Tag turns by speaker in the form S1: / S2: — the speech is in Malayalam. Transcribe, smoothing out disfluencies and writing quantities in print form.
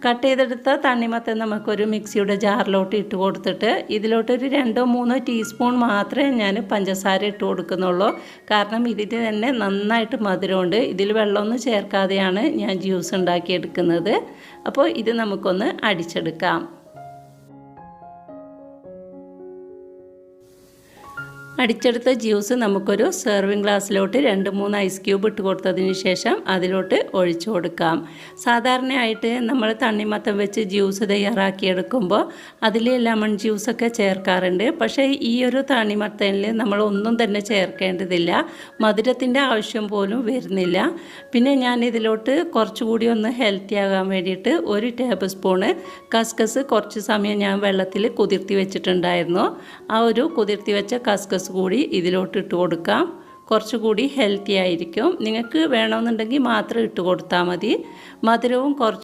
S1: കട്ട് ചെയ്തെടുത്ത തണ്ണിമത്തൻ നമുക്കൊരു മിക്സിയുടെ ജാറിലോട്ട് ഇട്ട് കൊടുത്തിട്ട് ഇതിലോട്ടൊരു 2-3 ടീസ്പൂൺ മാത്രമേ ഞാൻ പഞ്ചസാര ഇട്ട് കൊടുക്കുന്നുള്ളൂ. കാരണം ഇതിന് തന്നെ നന്നായിട്ട് മധുരമുണ്ട്. ഇതിൽ വെള്ളമൊന്നും ചേർക്കാതെയാണ് ഞാൻ ജ്യൂസ് ഉണ്ടാക്കിയെടുക്കുന്നത്. അപ്പോൾ ഇത് നമുക്കൊന്ന് അടിച്ചെടുക്കാം. അടിച്ചെടുത്ത ജ്യൂസ് നമുക്കൊരു സെർവിങ് ഗ്ലാസ്സിലോട്ട് 2-3 ഐസ് ക്യൂബ് ഇട്ട് കൊടുത്തതിന് ശേഷം അതിലോട്ട് ഒഴിച്ചു കൊടുക്കാം. സാധാരണയായിട്ട് നമ്മൾ തണ്ണിമത്തൻ വെച്ച് ജ്യൂസ് തയ്യാറാക്കിയെടുക്കുമ്പോൾ അതിൽ ലെമൺ ജ്യൂസൊക്കെ ചേർക്കാറുണ്ട്. പക്ഷേ ഈ ഒരു തണ്ണിമത്തനിൽ നമ്മൾ ഒന്നും തന്നെ ചേർക്കേണ്ടതില്ല. മധുരത്തിൻ്റെ ആവശ്യം പോലും വരുന്നില്ല. പിന്നെ ഞാൻ ഇതിലോട്ട് കുറച്ചുകൂടി ഒന്ന് ഹെൽത്തി ആകാൻ വേണ്ടിയിട്ട് 1 ടേബിൾ സ്പൂണ് കസ്കസ് കുറച്ച് സമയം ഞാൻ വെള്ളത്തിൽ കുതിർത്തി വെച്ചിട്ടുണ്ടായിരുന്നു. ആ ഒരു കുതിർത്തി വെച്ച കസ്കസ് കൂടി ഇതിലോട്ട് ഇട്ട് കൊടുക്കാം. കുറച്ചുകൂടി ഹെൽത്തി ആയിരിക്കും. നിങ്ങൾക്ക് വേണമെന്നുണ്ടെങ്കിൽ മാത്രം ഇട്ട് കൊടുത്താൽ മതി. മധുരവും കുറച്ച്